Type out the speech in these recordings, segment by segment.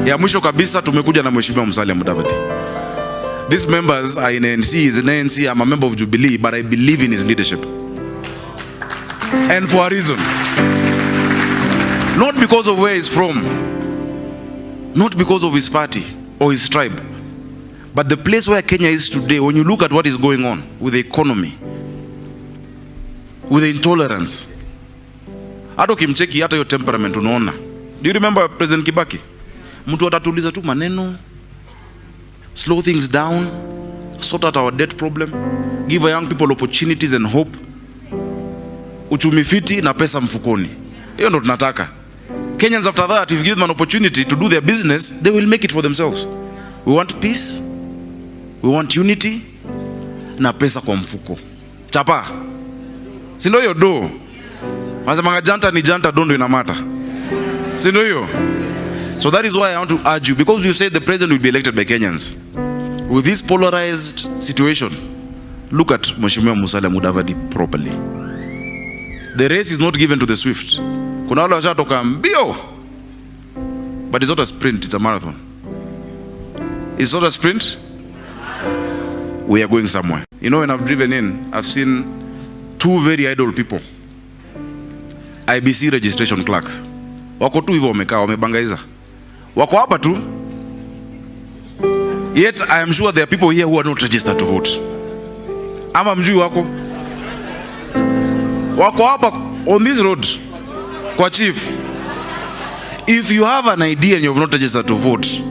Ya mwisho kabisa tumekuja na Mheshimiwa Musalia Mudavadi. These members are in ANC, is in ANC, I'm a member of Jubilee, but I believe in his leadership. And for a reason. Not because of where he's from, not because of his party or his tribe, but the place where Kenya is today, when you look at what is going on with the economy, with the intolerance, hata ukimcheki hata your temperament unaona. Do you remember President Kibaki? Mtu atatuliza tu maneno, slow things down, sort out our debt problem, give our young people opportunities and hope, uchumi fiti na pesa mfukoni. Hiyo ndo tunataka. Kenyans after that, if you give them an opportunity to do their business, they will make it for themselves. We want peace, we want unity, na pesa kwa mfuko. Chapa. Si ndio hiyo do? Masemanga janta ni janta, dondo inamata. Si ndio hiyo? So that is why I want to urge you, because you said the president will be elected by Kenyans. With this polarized situation, look at Mheshimiwa Musalia Mudavadi properly. The race is not given to the swift. Kuna wale washatoka mbio. But it's not a sprint, it's a marathon. It's not a sprint. We are going somewhere. You know, when I've driven in, I've seen two very idle people. IBC registration clerks. Wako tu hivyo wamekaa, wamebangaiza. Wako hapa tu. Yet I am sure there are people here who are not registered to vote. Ama mjui wako? Wako hapa on this road. Kwa chief. If you have an idea and you have not registered to vote,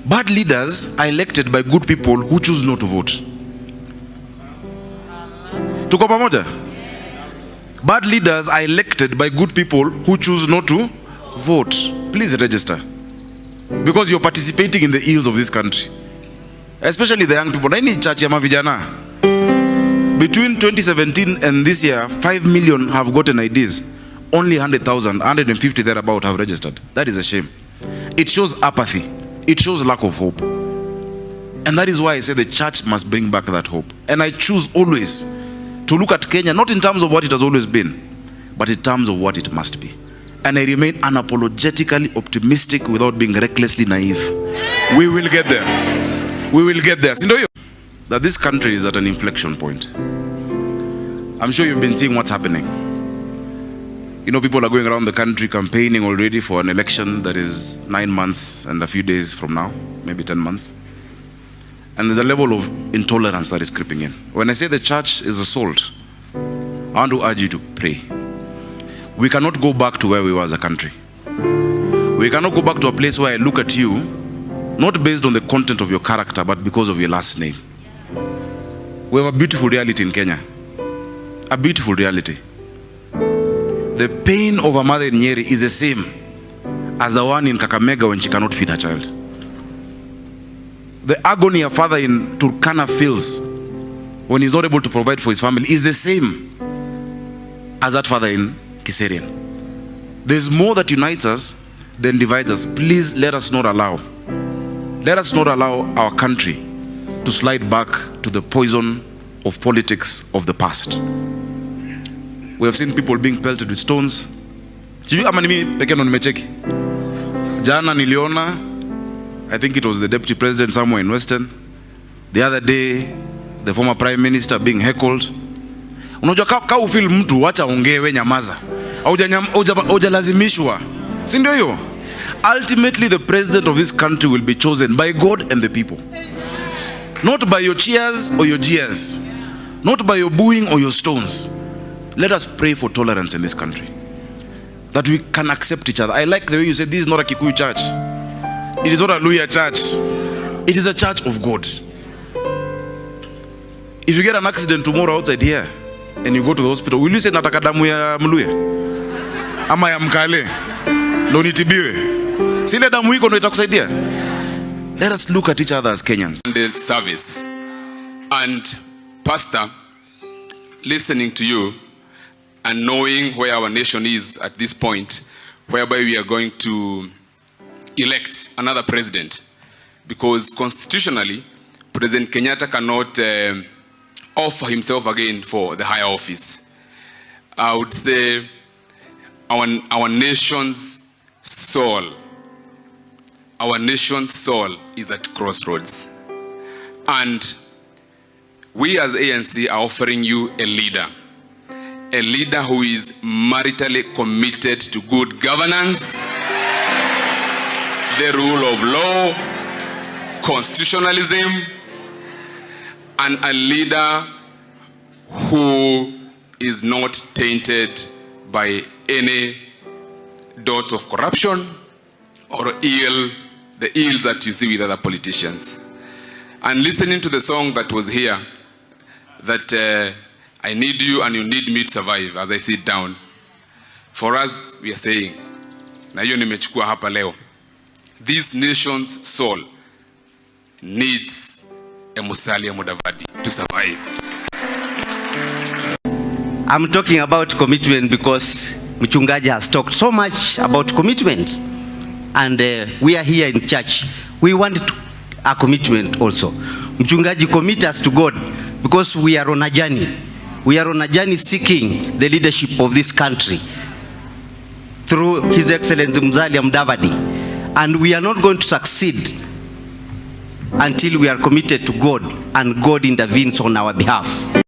bad leaders are elected by good people who choose not to vote. Tuko pamoja? Bad leaders are elected by good people who choose not to vote. Please register. Because you're participating in the ills of this country. Especially the young people. Na ini church ya mavijana. Between 2017 and this year, 5 million have gotten IDs. Only 100,000, 150 thereabout have registered. That is a shame. It shows apathy. It shows lack of hope. And that is why I say the church must bring back that hope. And I choose always to look at Kenya, not in terms of what it has always been, but in terms of what it must be. And I remain unapologetically optimistic without being recklessly naive. We will get there. We will get there. That this country is at an inflection point. I'm sure you've been seeing what's happening. You know, people are going around the country campaigning already for an election that is 9 months and a few days from now, maybe 10 months. And there's a level of intolerance that is creeping in. When I say the church is assault, I want to urge you to pray. We cannot go back to where we were as a country. We cannot go back to a place where I look at you, not based on the content of your character, but because of your last name. We have a beautiful reality in Kenya. A beautiful reality. The pain of a mother in Nyeri is the same as the one in Kakamega when she cannot feed her child. The agony a father in Turkana feels when he's not able to provide for his family is the same as that father in Kiserian. There's more that unites us than divides us. Please let us not allow our country to slide back to the poison of politics of the past. We have seen people being pelted with stones. Sijui ama mimi pekee ndo nimecheki. Jana niliona, I think it was the deputy president somewhere in Western. The other day, the former prime minister being heckled. Unajua kama ufeel mtu wacha ongee we nyamaza. Haujalazimishwa. Si ndio hiyo? Ultimately the president of this country will be chosen by God and the people. Not by your cheers or your jeers. Not by your booing or your stones. Let us pray for tolerance in this country. That we can accept each other. I like the way you said this is not a Kikuyu church. It is not a Luya church. It is a church of God. If you get an accident tomorrow outside here and you go to the hospital, will you say nataka damu ya Mluya? Ama ya Mkale? Ndo nitibiwe. Sile damu iko ndo itakusaidia. Let us look at each other as Kenyans. The service. And Pastor, listening to you and knowing where our nation is at this point, whereby we are going to elect another president, because constitutionally President Kenyatta cannot offer himself again for the higher office. I would say our nation's soul our nation's soul is at crossroads. And we as ANC are offering you a leader who is maritally committed to good governance, the rule of law, constitutionalism, and a leader who is not tainted by any dots of corruption or the ills that you see with other politicians. And listening to the song that was here, that I need you and you need me to survive, as I sit down. For us, we are saying, na hiyo nimechukua hapa leo, this nation's soul needs a Musalia Mudavadi to survive. I'm talking about commitment because Mchungaji has talked so much about commitment. And we are here in church. We want a commitment also. Mchungaji, commit us to God because we are on a journey. We are on a journey seeking the leadership of this country through His Excellency Musalia Mudavadi. And we are not going to succeed until we are committed to God and God intervenes on our behalf.